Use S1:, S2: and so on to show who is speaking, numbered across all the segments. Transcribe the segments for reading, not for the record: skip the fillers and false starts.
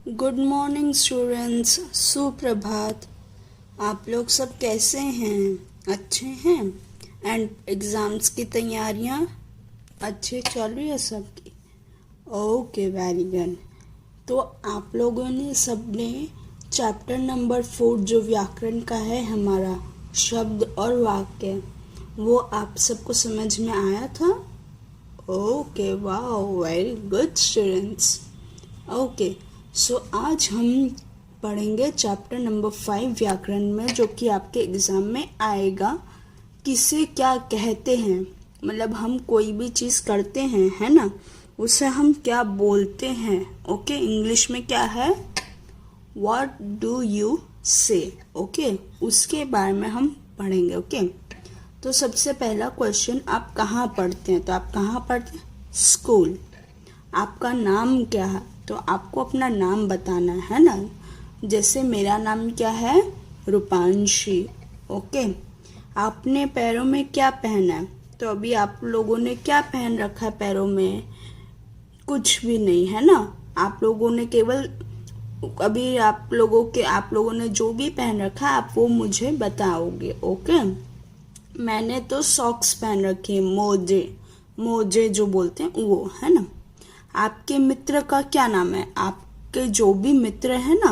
S1: Good morning students, सुप्रभात। आप लोग सब कैसे हैं? अच्छे हैं? एंड एग्ज़ाम्स की तैयारियां अच्छे चल रही है सबकी? Okay, very good. तो आप लोगों ने सबने चैप्टर नंबर 4 जो व्याकरण का है हमारा शब्द और वाक्य, वो आप सबको समझ में आया था? ओके, वाह, वेरी गुड स्टूडेंट्स। ओके, सो आज हम पढ़ेंगे चैप्टर नंबर 5 व्याकरण में, जो कि आपके एग्ज़ाम में आएगा। किसे क्या कहते हैं, मतलब हम कोई भी चीज़ करते हैं, है ना, उसे हम क्या बोलते हैं। ओके, इंग्लिश में क्या है? व्हाट डू यू से। ओके, उसके बारे में हम पढ़ेंगे। ओके, तो सबसे पहला क्वेश्चन, आप कहाँ पढ़ते हैं? तो आप कहाँ पढ़ते हैं? स्कूल। आपका नाम क्या है? तो आपको अपना नाम बताना है ना। जैसे मेरा नाम क्या है? रूपांशी। ओके, आपने पैरों में क्या पहना है? तो अभी आप लोगों ने क्या पहन रखा है पैरों में? कुछ भी नहीं, है ना। आप लोगों ने केवल अभी आप लोगों ने जो भी पहन रखा है आप वो मुझे बताओगे। ओके, मैंने तो सॉक्स पहन रखे, मोजे जो बोलते हैं वो, है ना। आपके मित्र का क्या नाम है? आपके जो भी मित्र है ना,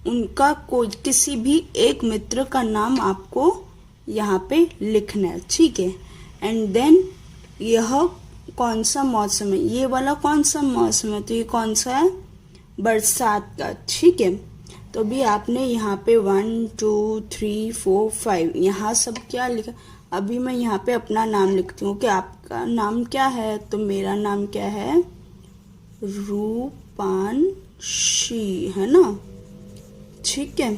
S1: उनका कोई किसी भी एक मित्र का नाम आपको यहाँ पे लिखना है, ठीक है। एंड देन यह कौन सा मौसम है? ये वाला कौन सा मौसम है? तो ये कौन सा है? बरसात का, ठीक है। तो भी आपने यहाँ पे 1 2 3 4 5 यहाँ सब क्या लिखा? अभी मैं यहाँ पे अपना नाम लिखती हूँ कि आपका नाम क्या है। तो मेरा नाम क्या है? रूपांशी, है ना, ठीक है।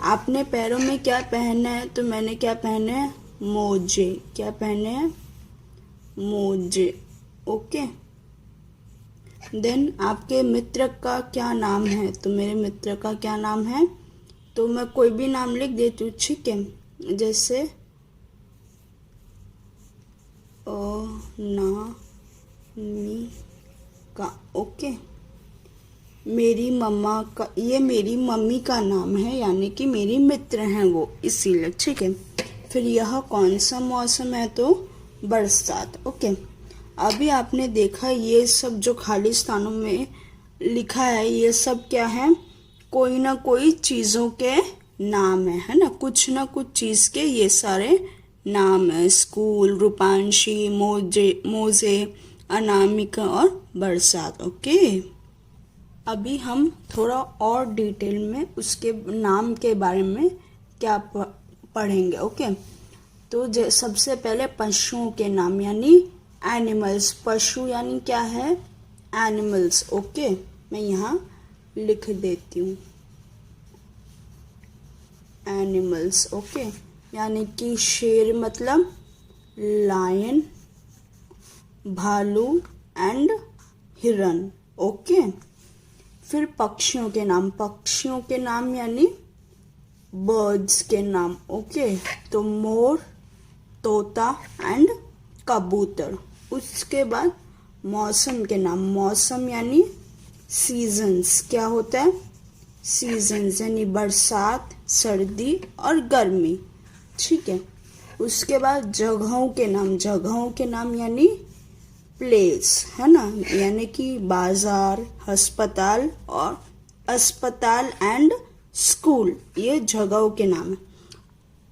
S1: आपने पैरों में क्या पहना है? तो मैंने क्या पहने हैं? मोजे। क्या पहने हैं? मोजे। ओके, देन आपके मित्र का क्या नाम है? तो मेरे मित्र का क्या नाम है? तो मैं कोई भी नाम लिख देती हूँ, ठीक है। जैसे का। ओके, मेरी मम्मा का, ये मेरी मम्मी का नाम है, यानी कि मेरी मित्र हैं वो, इसीलिए, ठीक है। फिर यह कौन सा मौसम है? तो बरसात। ओके, अभी आपने देखा ये सब जो खाली स्थानों में लिखा है, ये सब क्या है? कोई ना कोई चीज़ों के नाम है ना, कुछ ना कुछ चीज़ के ये सारे नाम है। स्कूल, रूपांशी, मोजे, अनामिका और बरसात। ओके, अभी हम थोड़ा और डिटेल में उसके नाम के बारे में क्या पढ़ेंगे। ओके, तो सबसे पहले पशुओं के नाम, यानी एनिमल्स। पशु यानी क्या है? एनिमल्स। ओके, मैं यहाँ लिख देती हूँ एनिमल्स। ओके, यानी कि शेर मतलब लायन, भालू एंड हिरन। ओके, फिर पक्षियों के नाम। पक्षियों के नाम यानी बर्ड्स के नाम। ओके, तो मोर, तोता एंड कबूतर। उसके बाद मौसम के नाम। मौसम यानी सीजन्स। क्या होता है? सीजन्स, यानी बरसात, सर्दी और गर्मी, ठीक है। उसके बाद जगहों के नाम। जगहों के नाम यानी प्लेस, है ना, यानी कि बाजार, अस्पताल और अस्पताल एंड स्कूल, ये जगहों के नाम है।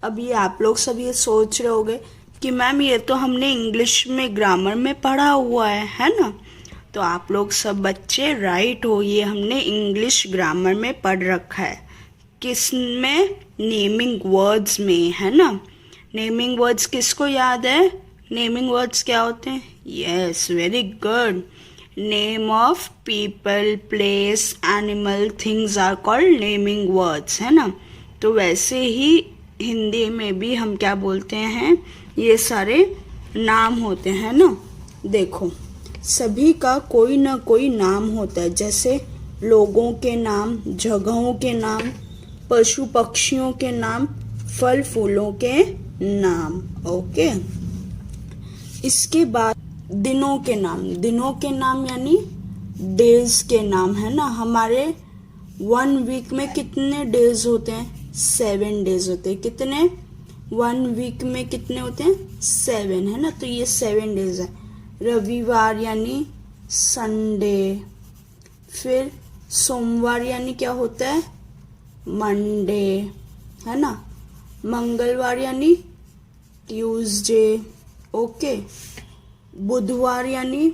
S1: अब ये आप लोग सब ये सोच रहे होंगे कि मैम ये तो हमने इंग्लिश में ग्रामर में पढ़ा हुआ है ना। तो आप लोग सब बच्चे राइट हो, ये हमने इंग्लिश ग्रामर में पढ़ रखा है। किस में? नेमिंग वर्ड्स में, है ना। नेमिंग वर्ड्स किसको याद है? नेमिंग वर्ड्स क्या होते हैं? Yes, very good. Name of people, place, animal, things are called naming words, है ना। तो वैसे ही हिंदी में भी हम क्या बोलते हैं? ये सारे नाम होते हैं ना। देखो, सभी का कोई ना कोई नाम होता है, जैसे लोगों के नाम, जगहों के नाम, पशु पक्षियों के नाम, फल फूलों के नाम। ओके, इसके बाद दिनों के नाम। दिनों के नाम यानी डेज के नाम, है ना। हमारे 1 वीक में कितने डेज होते हैं? 7 डेज होते हैं। कितने? 1 वीक में कितने होते हैं? 7, है ना। तो ये 7 डेज है। रविवार यानी संडे। फिर सोमवार यानी क्या होता है? मंडे, है ना। मंगलवार यानी ट्यूसडे, ओके। बुधवार यानी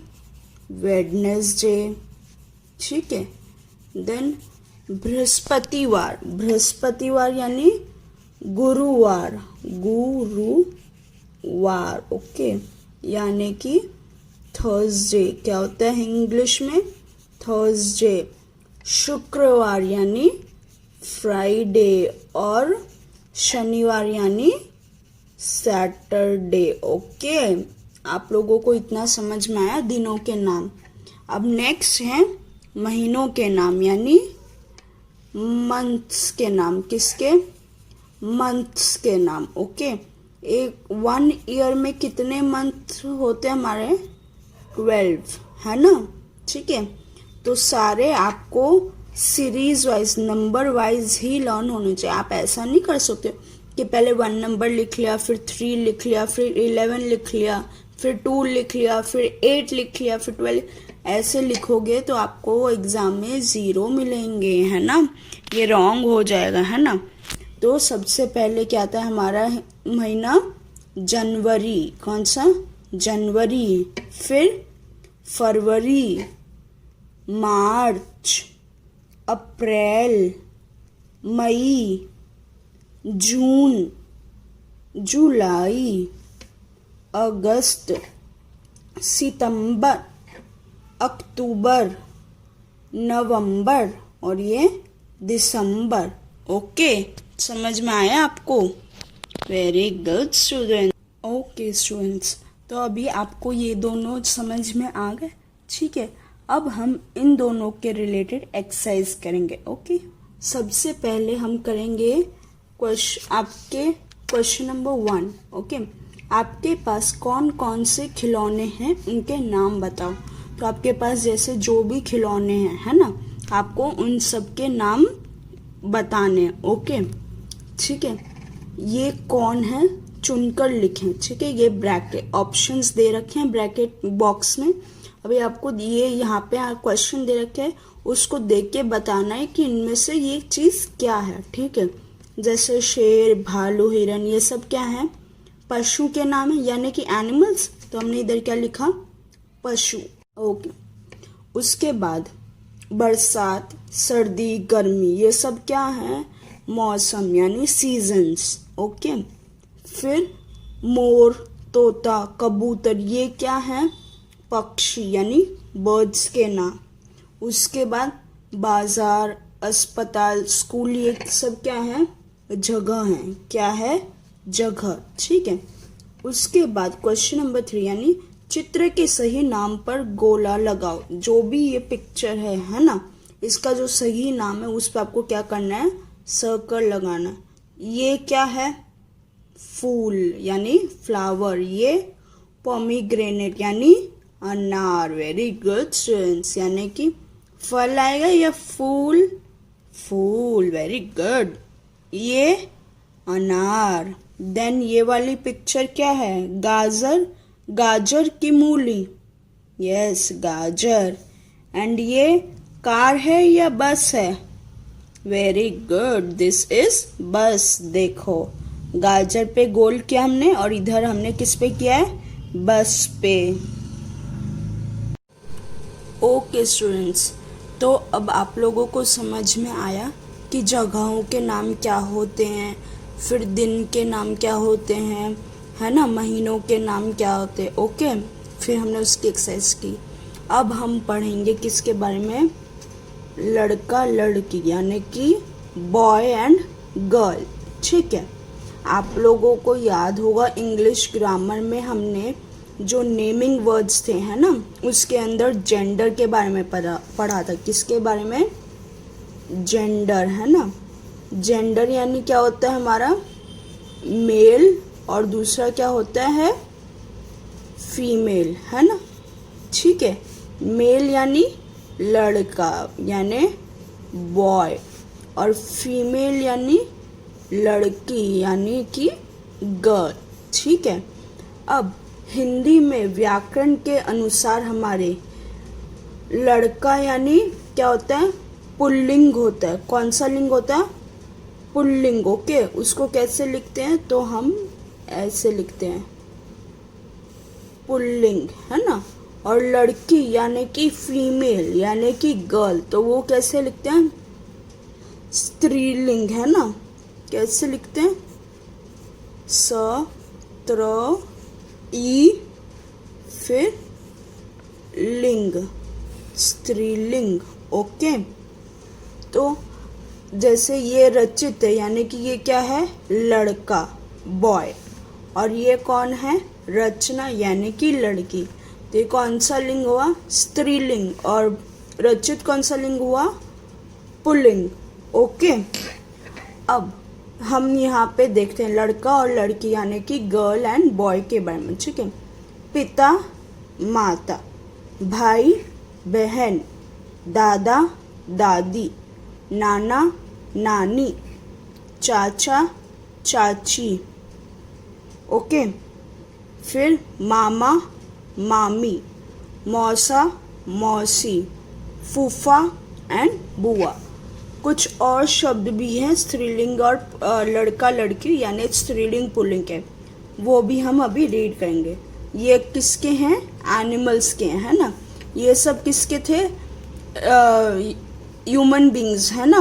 S1: वेडनेसडे, ठीक है। देन बृहस्पतिवार, बृहस्पतिवार यानी गुरुवार, गुरुवार, ओके। यानी कि थर्सडे, क्या होता है इंग्लिश में? थर्सडे। शुक्रवार यानी फ्राइडे और शनिवार यानी सैटरडे, ओके। आप लोगों को इतना समझ में आया दिनों के नाम। अब नेक्स्ट है महीनों के नाम, यानी मंथ्स के नाम। किसके? मंथ्स के नाम, ओके। 1 ईयर में कितने मंथ होते हैं हमारे? 12, है ना, ठीक है। तो सारे आपको सीरीज वाइज, नंबर वाइज ही लर्न होने चाहिए। आप ऐसा नहीं कर सकते कि पहले 1 नंबर लिख लिया, फिर 3 लिख लिया, फिर 11 लिख लिया, फिर 2 लिख लिया, फिर 8 लिख लिया, फिर 12। ऐसे लिखोगे तो आपको एग्जाम में 0 मिलेंगे, है ना। ये रॉन्ग हो जाएगा, है ना। तो सबसे पहले क्या आता है हमारा महीना? जनवरी। कौन सा? जनवरी। फिर फरवरी, मार्च, अप्रैल, मई, जून, जुलाई, अगस्त, सितंबर, अक्टूबर, नवंबर और ये दिसंबर, ओके। समझ में आया आपको? Very good student, okay students. तो अभी आपको ये दोनों समझ में आ गए, ठीक है। अब हम इन दोनों के रिलेटेड एक्सरसाइज करेंगे, ओके। सबसे पहले हम करेंगे आपके क्वेश्चन नंबर 1, ओके। आपके पास कौन कौन से खिलौने हैं, उनके नाम बताओ। तो आपके पास जैसे जो भी खिलौने हैं, है ना, आपको उन सब के नाम बताने, ओके, ठीक है। ये कौन है चुनकर लिखें, ठीक है। ये ब्रैकेट ऑप्शंस दे रखे हैं ब्रैकेट बॉक्स में। अभी आपको ये यहाँ पे क्वेश्चन दे रखे हैं, उसको देख के बताना है कि इनमें से ये चीज क्या है, ठीक है। जैसे शेर, भालू, हिरन, ये सब क्या है? पशु के नाम है, यानी कि एनिमल्स। तो हमने इधर क्या लिखा? पशु, ओके। उसके बाद बरसात, सर्दी, गर्मी, ये सब क्या है? मौसम, यानी सीजन्स, ओके। फिर मोर, तोता, कबूतर, ये क्या है? पक्षी, यानी बर्ड्स के नाम। उसके बाद बाजार, अस्पताल, स्कूल, ये सब क्या है? जगह है। क्या है? जगह, ठीक है। उसके बाद क्वेश्चन नंबर 3, यानी चित्र के सही नाम पर गोला लगाओ। जो भी ये पिक्चर है ना, इसका जो सही नाम है उस पर आपको क्या करना है? सर्कल लगाना। ये क्या है? फूल, यानी फ्लावर। ये पोमीग्रेनेट, यानी अनार। वेरी गुड स्टूडेंट्स, यानी कि फल आएगा या फूल? फूल, वेरी गुड। ये अनार। देन ये वाली पिक्चर क्या है? गाजर, गाजर की मूली, यस गाजर। एंड ये कार है या बस है? वेरी गुड, दिस इज बस। देखो गाजर पे गोल किया हमने और इधर हमने किस पे किया है? बस पे। ओके स्टूडेंट्स, तो अब आप लोगों को समझ में आया कि जगहों के नाम क्या होते हैं, फिर दिन के नाम क्या होते हैं, है ना, महीनों के नाम क्या होते हैं, ओके। फिर हमने उसकी एक्सरसाइज की। अब हम पढ़ेंगे किसके बारे में? लड़का लड़की, यानी कि बॉय एंड गर्ल, ठीक है। आप लोगों को याद होगा इंग्लिश ग्रामर में हमने जो नेमिंग वर्ड्स थे, है ना, उसके अंदर जेंडर के बारे में पढ़ा था। किसके बारे में? जेंडर, है ना। जेंडर यानी क्या होता है हमारा? मेल, और दूसरा क्या होता है? फीमेल, है ना, ठीक है। मेल यानी लड़का यानी बॉय, और फीमेल यानी लड़की यानी कि गर्ल। ठीक है। अब हिंदी में व्याकरण के अनुसार हमारे लड़का यानी क्या होता है, पुल्लिंग होता है। कौन सा लिंग होता है, पुल्लिंग। ओके, उसको कैसे लिखते हैं, तो हम ऐसे लिखते हैं, पुल्लिंग, है ना। और लड़की यानी कि फीमेल यानी कि गर्ल, तो वो कैसे लिखते हैं, स्त्रीलिंग, है ना। कैसे लिखते हैं, स त्र ई फिर लिंग, स्त्रीलिंग। ओके, तो जैसे ये रचित है यानी कि ये क्या है, लड़का, बॉय, और ये कौन है, रचना यानी कि लड़की। तो ये कौन सा लिंग हुआ, स्त्रीलिंग, और रचित कौन सा लिंग हुआ, पुल्लिंग। ओके, अब हम यहाँ पे देखते हैं लड़का और लड़की यानी कि गर्ल एंड बॉय के बारे में। ठीक है। पिता माता, भाई बहन, दादा दादी, नाना नानी, चाचा चाची। ओके, फिर मामा मामी, मौसा मौसी, फूफा एंड बुआ। कुछ और शब्द भी हैं स्त्रीलिंग और लड़का लड़की यानी स्त्रीलिंग पुल्लिंग के, वो भी हम अभी रीड करेंगे। ये किसके हैं, एनिमल्स के हैं, है ना। ये सब किसके थे, ह्यूमन बींग्स, है ना,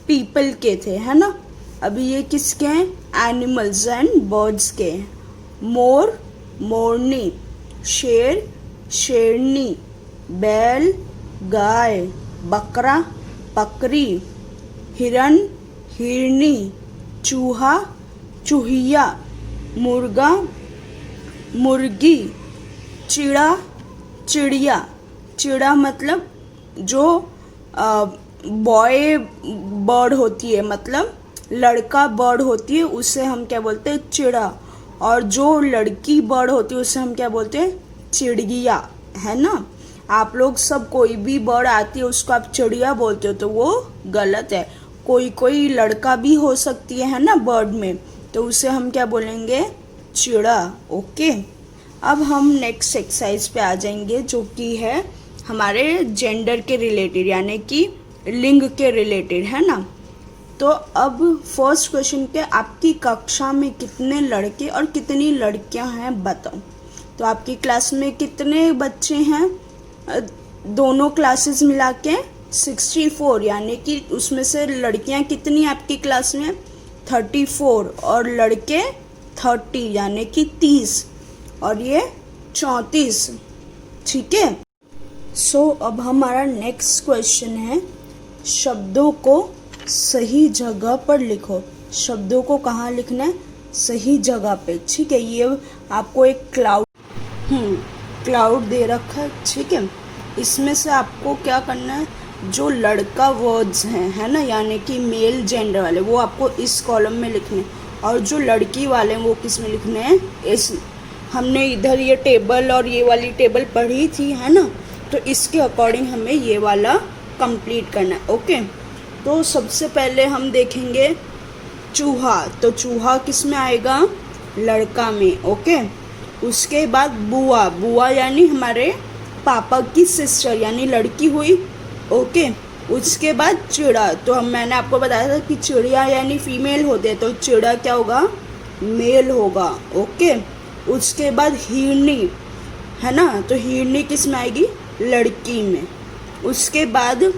S1: पीपल के थे, है ना। अभी ये किसके हैं, एनिमल्स एंड बर्ड्स के हैं। मोर मोरनी, शेर शेरनी, बैल गाय, बकरा बकरी, हिरन हिरनी, चूहा चूहिया, मुर्गा मुर्गी, चिड़ा चिड़िया। चिड़ा मतलब जो बॉय बर्ड होती है, मतलब लड़का बर्ड होती है, उसे हम क्या बोलते हैं, चिड़ा। और जो लड़की बर्ड होती है उसे हम क्या बोलते हैं, चिड़िया, है ना। आप लोग सब कोई भी बर्ड आती है उसको आप चिड़िया बोलते हो तो वो गलत है। कोई कोई लड़का भी हो सकती है ना बर्ड में, तो उसे हम क्या बोलेंगे, चिड़ा। ओके, अब हम नेक्स्ट एक्सरसाइज पे आ जाएंगे जो कि है हमारे जेंडर के रिलेटेड यानी कि लिंग के रिलेटेड, है ना। तो अब फर्स्ट क्वेश्चन के, आपकी कक्षा में कितने लड़के और कितनी लड़कियां हैं बताओ। तो आपकी क्लास में कितने बच्चे हैं, दोनों क्लासेस मिला के 64, यानी कि उसमें से लड़कियां कितनी आपकी क्लास में, 34, और लड़के 30 यानी कि 30, और ये 34। ठीक है। सो अब हमारा नेक्स्ट क्वेश्चन है, शब्दों को सही जगह पर लिखो। शब्दों को कहाँ लिखना है, सही जगह पे। ठीक है। ये आपको एक क्लाउड दे रखा है। ठीक है। इसमें से आपको क्या करना है, जो लड़का वर्ड्स हैं, है ना, यानी कि मेल जेंडर वाले, वो आपको इस कॉलम में लिखने, और जो लड़की वाले हैं वो किस में लिखने हैं, इस। हमने इधर ये टेबल और ये वाली टेबल पढ़ी थी, है ना, तो इसके अकॉर्डिंग हमें ये वाला कंप्लीट करना है। ओके, तो सबसे पहले हम देखेंगे चूहा। तो चूहा किस में आएगा, लड़का में। ओके, उसके बाद बुआ, बुआ यानी हमारे पापा की सिस्टर यानी लड़की हुई। ओके, उसके बाद चिड़ा, तो मैंने आपको बताया था कि चिड़िया यानी फीमेल होते हैं, तो चिड़ा क्या होगा, मेल होगा। ओके, उसके बाद हिरनी, है ना, तो हिरनी किस में आएगी, लड़की में। उसके बाद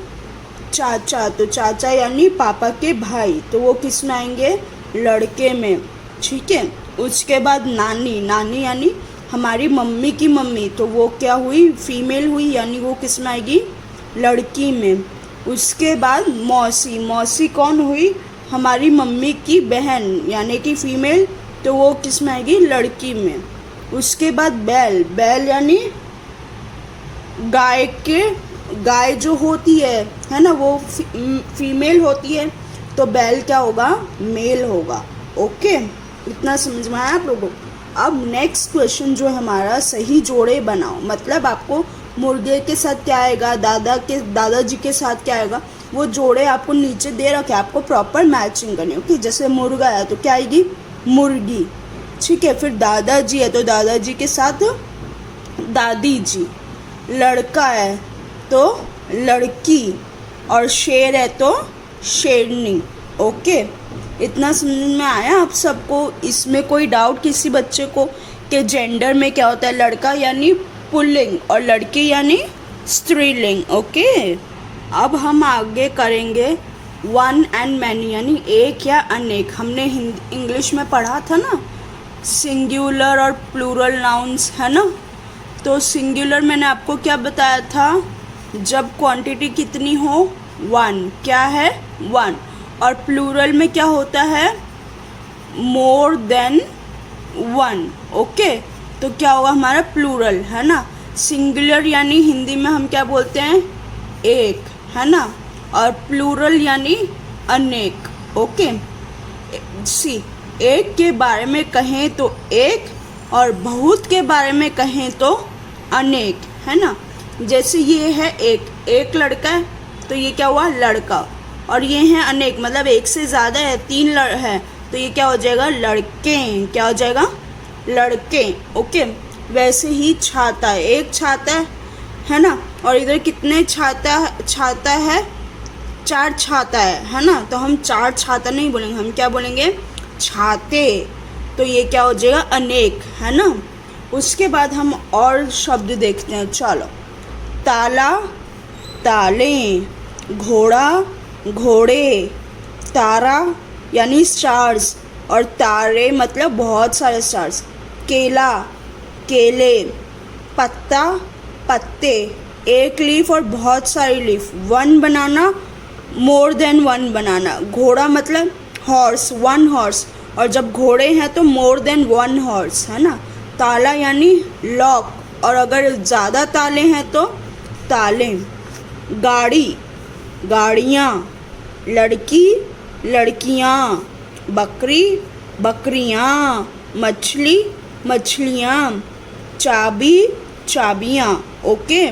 S1: चाचा, तो चाचा यानी पापा के भाई, तो वो किस में आएंगे, लड़के में। ठीक है। उसके बाद नानी, नानी यानी हमारी मम्मी की मम्मी, तो वो क्या हुई, फीमेल हुई, यानी वो किस में आएगी, लड़की में। उसके बाद मौसी, मौसी कौन हुई, हमारी मम्मी की बहन यानी कि फीमेल, तो वो किस में आएगी, लड़की में। उसके बाद बैल, बैल यानी गाय जो होती है ना, वो फीमेल होती है, तो बैल क्या होगा, मेल होगा। ओके, इतना समझ में आया आप लोगों को। अब नेक्स्ट क्वेश्चन जो है हमारा, सही जोड़े बनाओ। मतलब आपको मुर्गे के साथ क्या आएगा, दादाजी के साथ क्या आएगा, वो जोड़े आपको नीचे दे रखे, आपको प्रॉपर मैचिंग करनी है। ओके, जैसे मुर्गा है तो क्या आएगी, मुर्गी। ठीक है, फिर दादाजी है तो दादाजी के साथ दादी जी, लड़का है तो लड़की, और शेर है तो शेरनी। ओके, इतना समझ में आया आप सबको? इसमें कोई डाउट किसी बच्चे को कि जेंडर में क्या होता है, लड़का यानी पुल्लिंग और लड़की यानी स्त्रीलिंग। ओके, अब हम आगे करेंगे वन एंड मैनी यानी एक या अनेक। हमने इंग्लिश में पढ़ा था ना सिंगुलर और प्लूरल नाउन्स, है ना। तो सिंगुलर मैंने आपको क्या बताया था, जब क्वांटिटी कितनी हो, वन, क्या है, वन। और प्लूरल में क्या होता है, मोर देन वन। ओके, तो क्या होगा हमारा प्लूरल, है ना। सिंगुलर यानी हिंदी में हम क्या बोलते हैं, एक, है ना। और प्लूरल यानी अनेक। ओके, सी, एक के बारे में कहें तो एक, और बहुत के बारे में कहें तो अनेक, है ना। जैसे ये है एक लड़का है तो ये क्या हुआ, लड़का। और ये है अनेक, मतलब एक से ज़्यादा है, तीन है तो ये क्या हो जाएगा, लड़के। क्या हो जाएगा, लड़के। ओके, वैसे ही छाता है, एक छाता है ना। और इधर कितने छाता है, चार छाता है ना। तो हम चार छाता नहीं बोलेंगे, हम क्या बोलेंगे, छाते। तो ये क्या हो जाएगा, अनेक, है ना। उसके बाद हम और शब्द देखते हैं, चलो। ताला, ताले, घोड़ा, घोड़े, तारा यानी स्टार्स, और तारे मतलब बहुत सारे स्टार्स। केला, केले, पत्ता, पत्ते, एक लीफ और बहुत सारी लीफ, वन बनाना, मोर देन वन बनाना। घोड़ा मतलब हॉर्स, वन हॉर्स, और जब घोड़े हैं तो मोर देन वन हॉर्स, है ना। ताला यानी लॉक, और अगर ज़्यादा ताले हैं तो ताले। गाड़ी, गाड़ियाँ, लड़की, लड़कियाँ, बकरी, बकरियाँ, मछली, मछलियाँ, चाबी, चाबियाँ। ओके,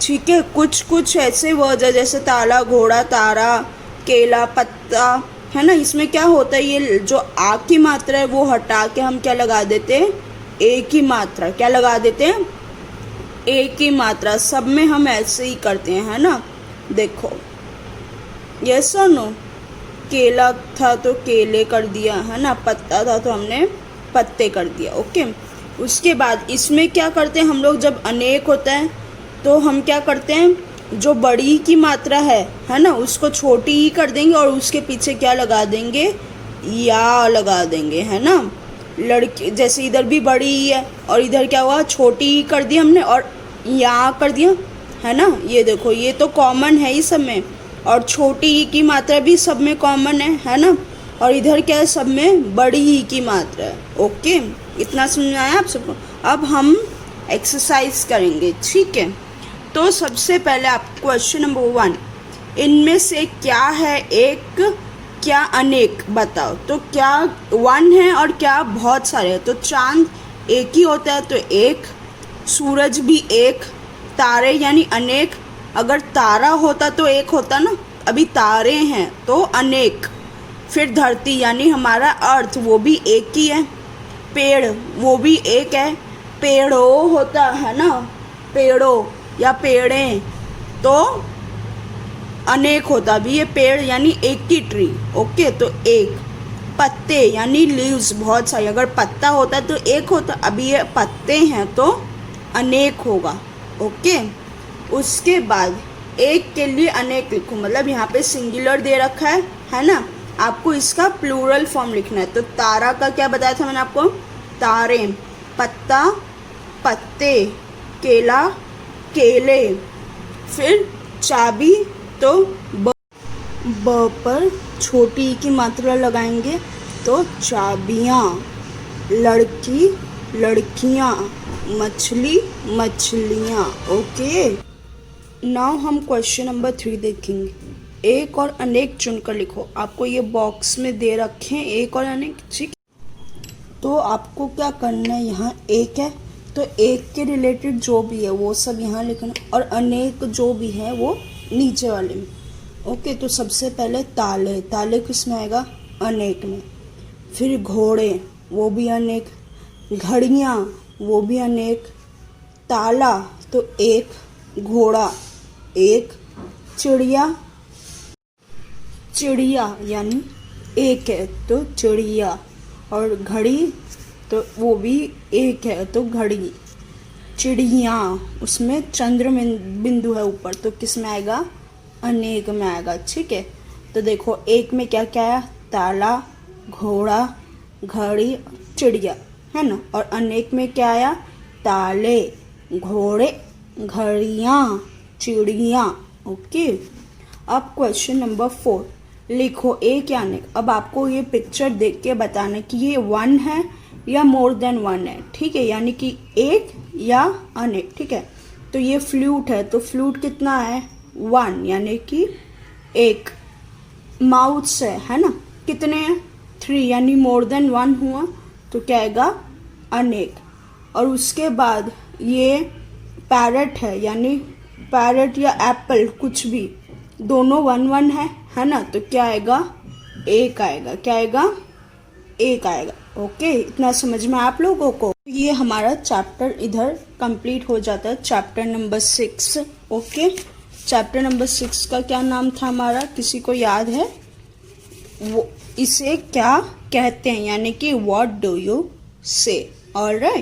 S1: ठीक है। कुछ ऐसे वर्ड है जैसे ताला, घोड़ा, तारा, केला, पत्ता, है ना। इसमें क्या होता है, ये जो आ की मात्रा है वो हटा के हम क्या लगा देते हैं, ए की मात्रा। क्या लगा देते हैं, ए की मात्रा। सब में हम ऐसे ही करते हैं, है ना। देखो, यस और नो, केला था तो केले कर दिया, है ना। पत्ता था तो हमने पत्ते कर दिया। ओके, उसके बाद इसमें क्या करते हैं हम लोग, जब अनेक होता है तो हम क्या करते हैं, जो बड़ी की मात्रा है ना, उसको छोटी ही कर देंगे और उसके पीछे क्या लगा देंगे, या लगा देंगे, है ना। लड़की, जैसे इधर भी बड़ी ही है और इधर क्या हुआ, छोटी ही कर दी हमने और या कर दिया, है ना। ये देखो, ये तो कॉमन है ही सब में, और छोटी ही की मात्रा भी सब में कॉमन है ना। और इधर क्या है, सब में बड़ी ही की मात्रा है। ओके, इतना समझ में आया आप सबको। अब हम एक्सरसाइज करेंगे, ठीक है। तो सबसे पहले आप क्वेश्चन नंबर 1, इनमें से क्या है एक, क्या अनेक, बताओ। तो क्या वन है और क्या बहुत सारे हैं। तो चांद एक ही होता है तो एक, सूरज भी एक, तारे यानी अनेक, अगर तारा होता तो एक होता ना, अभी तारे हैं तो अनेक। फिर धरती यानी हमारा अर्थ, वो भी एक ही है। पेड़, वो भी एक है। पेड़ों होता है ना, पेड़ों या पेड़ें तो अनेक होता, भी ये पेड़ यानी एक की ट्री। ओके, तो एक। पत्ते यानी लीव्स, बहुत सारे, अगर पत्ता होता तो एक होता, अभी ये पत्ते हैं तो अनेक होगा। ओके, उसके बाद एक के लिए अनेक लिखो, मतलब यहाँ पे सिंगुलर दे रखा है ना। आपको इसका प्लूरल फॉर्म लिखना है। तो तारा का क्या बताया था मैंने आपको, तारे, पत्ता, पत्ते, केला, केले। फिर चाबी, तो ब पर छोटी की मात्रा लगाएंगे तो चाबियाँ। लड़की, लड़कियाँ, मछली, मछलियाँ। ओके, नाउ हम क्वेश्चन नंबर 3 देखेंगे। एक और अनेक चुनकर लिखो। आपको ये बॉक्स में दे रखे हैं एक और अनेक, ठीक। तो आपको क्या करना है, यहाँ एक है तो एक के रिलेटेड जो भी है वो सब यहाँ लिखना, और अनेक जो भी है वो नीचे वाले में। ओके, तो सबसे पहले ताले, ताले किस में आएगा? अनेक में। फिर घोड़े, वो भी अनेक। घड़ियाँ, वो भी अनेक। ताला तो एक, घोड़ा एक, चिड़िया, चिड़िया यानी एक है तो चिड़िया, और घड़ी तो वो भी एक है तो घड़ी। चिड़िया, उसमें चंद्र बिंदु है ऊपर, तो किस में आएगा? अनेक में आएगा। ठीक है, तो देखो एक में क्या क्या आया? ताला, घोड़ा, घड़ी, चिड़िया, है ना। और अनेक में क्या आया? ताले, घोड़े, घड़ियाँ, चिड़िया। ओके, अब क्वेश्चन नंबर 4 लिखो एक या अनेक। अब आपको ये पिक्चर देख के बताना कि ये वन है या मोर देन वन है। ठीक है, यानी कि एक या अनेक। ठीक है, तो ये फ्लूट है, तो फ्लूट कितना है? 1, यानी कि एक। माउथ्स है ना, कितने हैं? 3, यानी मोर देन 1 हुआ, तो क्या आएगा? अनेक। और उसके बाद ये पैरट है, यानी पैरट या एप्पल कुछ भी, दोनों 1 1 है ना, तो क्या आएगा? एक आएगा। क्या आएगा? एक आएगा। ओके, इतना समझ में आप लोगों को? ये हमारा चैप्टर इधर कंप्लीट हो जाता है, chapter number 6। Okay, chapter number 6 का क्या नाम था हमारा? किसी को याद है? वो इसे क्या कहते हैं, यानी कि व्हाट डू यू से। ऑलराइट।